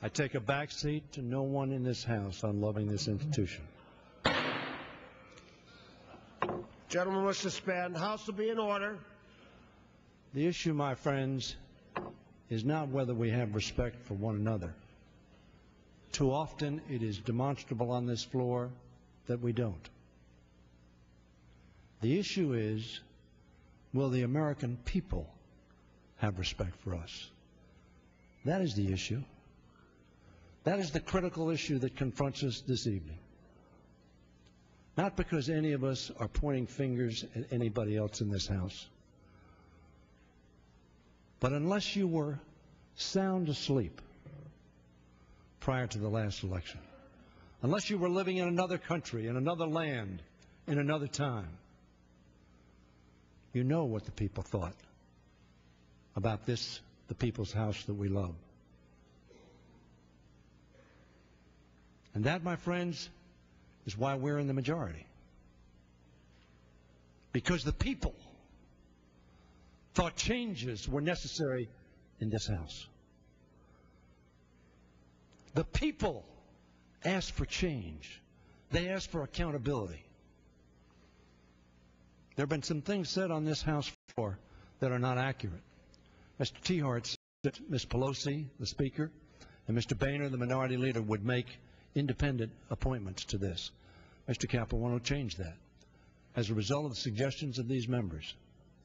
I take a back seat to no one in this House on loving this institution. Gentleman will suspend. House will be in order. The issue, my friends, is not whether we have respect for one another. Too often it is demonstrable on this floor that we don't. The issue is, will the American people have respect for us? That is the issue. That is the critical issue that confronts us this evening. Not because any of us are pointing fingers at anybody else in this House, but unless you were sound asleep prior to the last election, unless you were living in another country, in another land, in another time, you know what the people thought about this, the people's house that we love. And that, my friends, is why we're in the majority. Because the people thought changes were necessary in this House. The people asked for change. They asked for accountability. There have been some things said on this House floor that are not accurate. Mr. Tiahrt said that Ms. Pelosi, the Speaker, and Mr. Boehner, the Minority Leader, would make independent appointments to this. Mr. Capuano changed that. As a result of the suggestions of these members,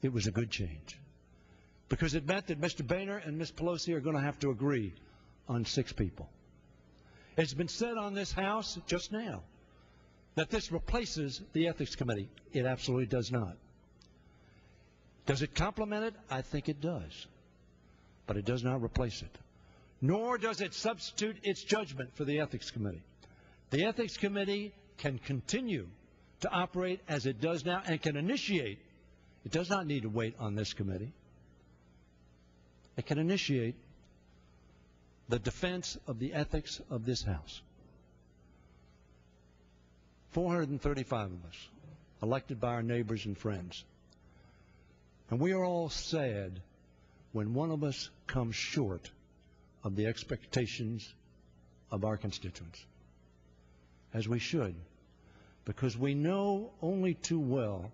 it was a good change. Because it meant that Mr. Boehner and Ms. Pelosi are going to have to agree on 6 people. It's been said on this House just now that this replaces the Ethics Committee. It absolutely does not. Does it complement it? I think it does. But it does not replace it. Nor does it substitute its judgment for the Ethics Committee. The Ethics Committee can continue to operate as it does now and can initiate. It does not need to wait on this committee. It can initiate the defense of the ethics of this House. 435 of us, elected by our neighbors and friends. And we are all sad when one of us comes short of the expectations of our constituents, as we should, because we know only too well,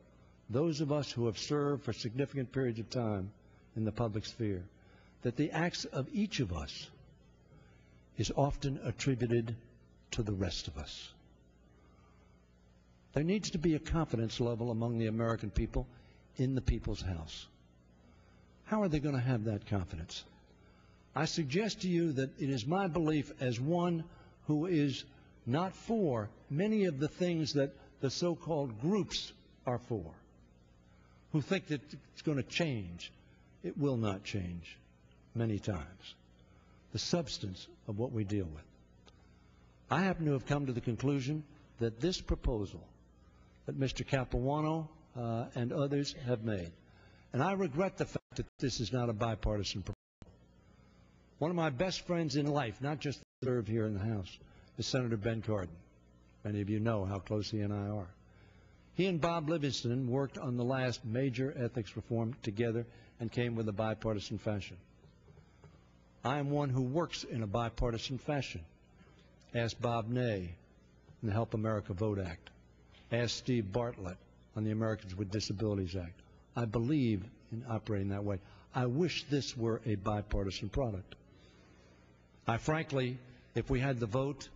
those of us who have served for significant periods of time in the public sphere, that the acts of each of us is often attributed to the rest of us. There needs to be a confidence level among the American people in the People's House. How are they going to have that confidence? I suggest to you that it is my belief, as one who is not for many of the things that the so-called groups are for, who think that it's going to change. It will not change many times. The substance of what we deal with. I happen to have come to the conclusion that this proposal that Mr. Capuano and others have made, and I regret the fact that this is not a bipartisan proposal. One of my best friends in life, not just serve here in the House, is Senator Ben Cardin. Many of you know how close he and I are. He and Bob Livingston worked on the last major ethics reform together and came with a bipartisan fashion. I am one who works in a bipartisan fashion. Ask Bob Ney in the Help America Vote Act. Ask Steve Bartlett on the Americans with Disabilities Act. I believe in operating that way. I wish this were a bipartisan product. I frankly, if we had the vote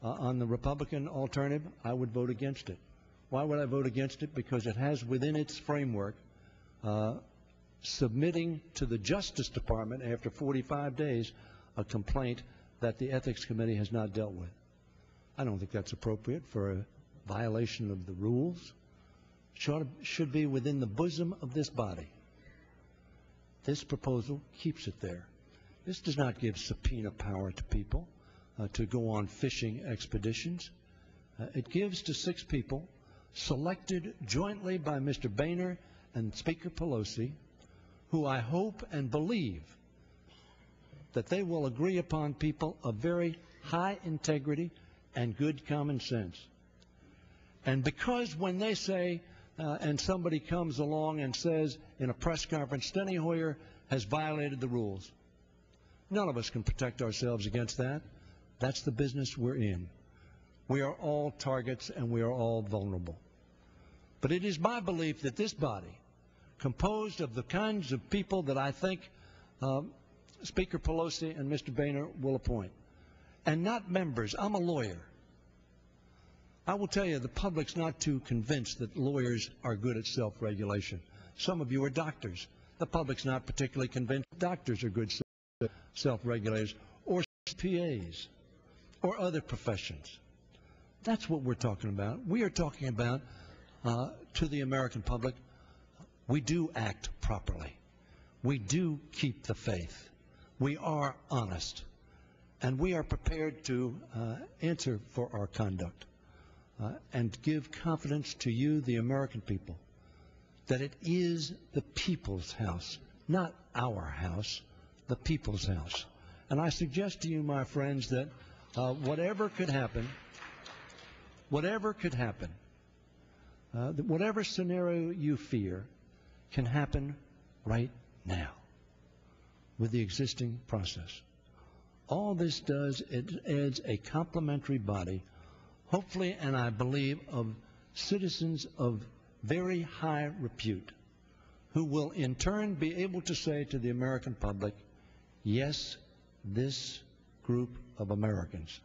on the Republican alternative, I would vote against it. Why would I vote against it? Because it has within its framework submitting to the Justice Department after 45 days a complaint that the Ethics Committee has not dealt with. I don't think that's appropriate for a violation of the rules. It should be within the bosom of this body. This proposal keeps it there. This does not give subpoena power to people to go on fishing expeditions. It gives to 6 people selected jointly by Mr. Boehner and Speaker Pelosi, who I hope and believe that they will agree upon people of very high integrity and good common sense. And because when they say, and somebody comes along and says in a press conference, Steny Hoyer has violated the rules, none of us can protect ourselves against that. That's the business we're in. We are all targets and we are all vulnerable. But it is my belief that this body, composed of the kinds of people that I think Speaker Pelosi and Mr. Boehner will appoint, and not members. I'm a lawyer. I will tell you, the public's not too convinced that lawyers are good at self-regulation. Some of you are doctors. The public's not particularly convinced doctors are good self-regulators, or PAs, or other professions. That's what we're talking about. We are talking about, to the American public, we do act properly. We do keep the faith. We are honest. And we are prepared to answer for our conduct and give confidence to you, the American people, that it is the people's house, not our house, the people's house. And I suggest to you, my friends, that whatever could happen, whatever scenario you fear can happen right now with the existing process. All this does, it adds a complementary body, hopefully, and I believe, of citizens of very high repute, who will in turn be able to say to the American public, yes, this group of Americans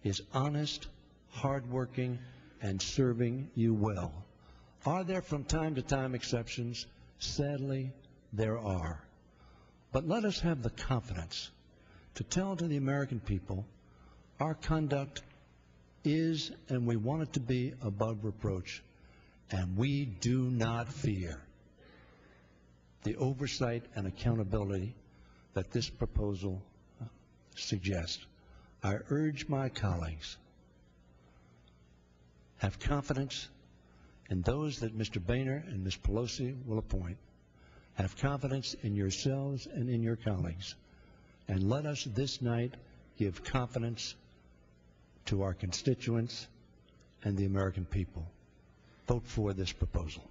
is honest, hardworking, and serving you well. Are there from time to time exceptions? Sadly, there are. But let us have the confidence to tell to the American people our conduct is, and we want it to be, above reproach, and we do not fear the oversight and accountability that this proposal suggests. I urge my colleagues, have confidence in those that Mr. Boehner and Ms. Pelosi will appoint. Have confidence in yourselves and in your colleagues. And let us this night give confidence to our constituents and the American people. Vote for this proposal.